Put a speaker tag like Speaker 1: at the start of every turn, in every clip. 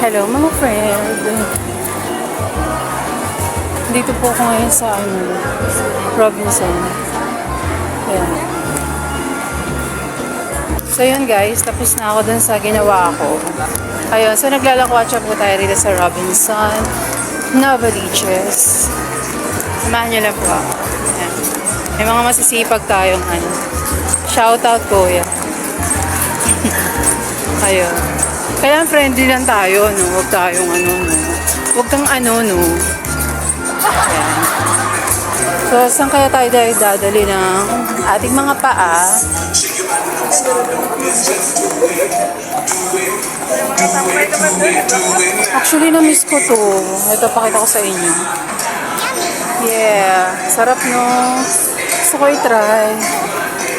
Speaker 1: Hello mga friend. Dito po ako ngayon sa Robinson. Ayan. So yun guys, tapos na ako dun sa ginawa ko. Ayun, so naglalakwatsa po tayo rito sa Robinson Novaliches. Samahan nyo lang po ako. Ayan. May mga masisipag tayong shoutout kuya. Ayun. Kaya friendly lang tayo, no? Huwag tayong no? Huwag kang no? Ayan. So, saan kaya tayo dadali ng ating mga paa? Actually, na-miss ko to. Ito, pakita ko sa inyo. Yeah. Sarap, no? Gusto ko i-try.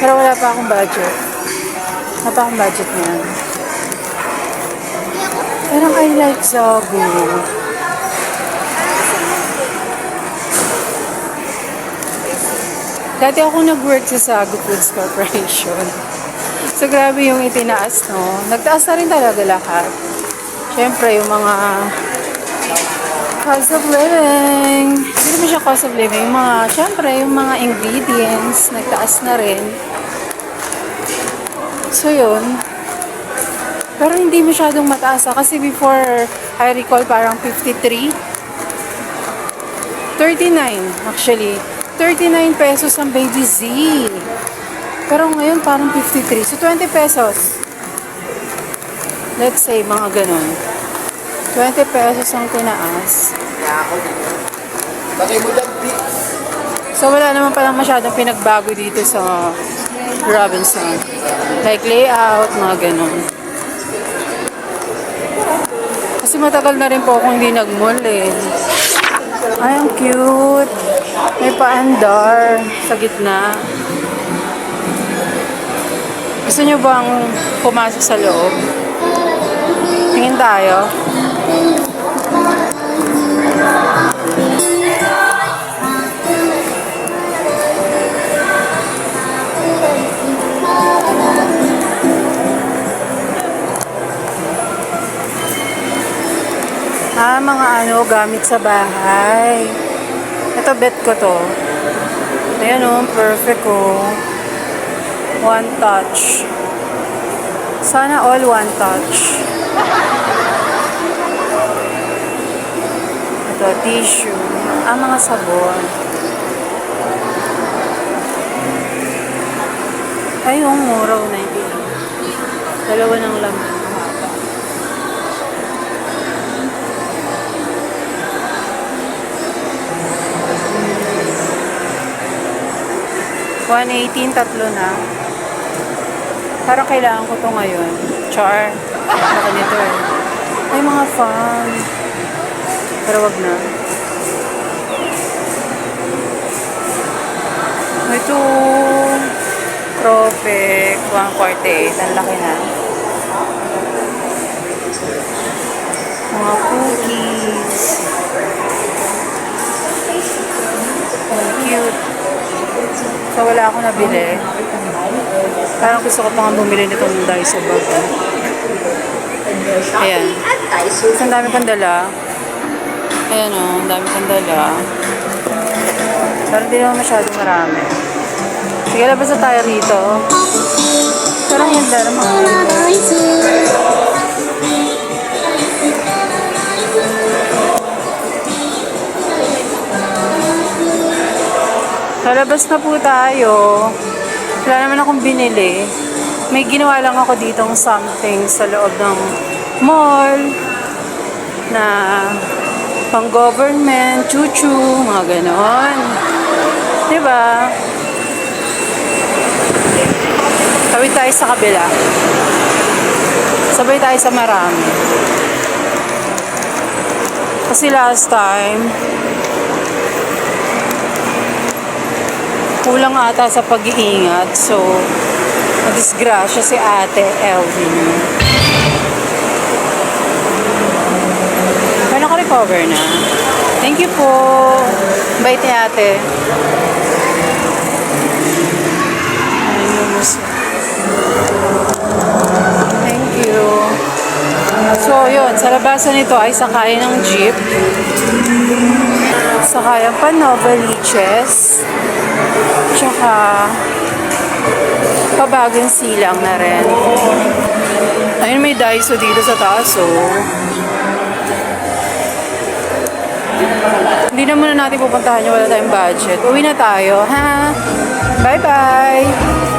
Speaker 1: Pero wala pa akong budget. Wala pa akong budget niyan. Pero I like Zabu. Dati ako nag-work sa Zagu Foods Corporation. So, grabe yung itinaas, no? Nagtaas na rin talaga lahat. Siyempre, yung mga cost of living. Hindi naman siya cost of living. Siyempre, yung mga ingredients, nagtaas na rin. So, yun. Pero hindi masyadong mataas kasi before, I recall parang 53. 39 actually. 39 pesos ang Baby Z. Pero ngayon parang 53. So 20 pesos. Let's say mga ganun. 20 pesos ang tinaas. So wala naman palang masyadong pinagbago dito sa Robinson. Like layout, mga ganun. Kasi matagal na rin po akong hindi nag-mall eh. Ay, ang cute. May paandar sa gitna. Gusto nyo bang pumasok sa loob? Tingin tayo. Mga gamit sa bahay. Ito, bet ko to. Ayan perfect One touch. Sana all one touch. Ito, tissue. Mga sabon. Ay, mura 98. Dalawa ng laman. 118, tatlo na. Parang kailangan ko to ngayon. Char. Baka nito eh. Ay, mga fan. Pero wag na. Ito. Tropic. 148. Ang laki na. Mga cookies. Ang cute. So, wala ako nabili. Parang gusto ko pang bumili nitong Daiso bag. Ayan. Ang dami kong dala. Ayan ang dami kong dala. Pero hindi naman masyadong marami. Sige, labas na tayo rito. Parang ganda naman. Lalabas na po tayo. Wala naman akong binili. May ginawa lang ako ditong something sa loob ng mall na pang government, chuchu, mga ganon. Diba? Tawid tayo sa kabila. Sabay tayo sa marami. Kasi last time, kulang ata sa pag-iingat. So, nadisgrasya si Ate Elvin. Pero naka-recover na. Thank you po. Bait ni Ate. Thank you. So, yun. Sa labasan nito ay sakayan ng jeep. Sakayan pa Novaliches. Tsaka Pabagong Silang na rin. Ayun, may Daiso dito sa taas, oh. Hindi na muna natin pupuntahan yung wala tayong budget. Uwi na tayo, ha? Bye-bye!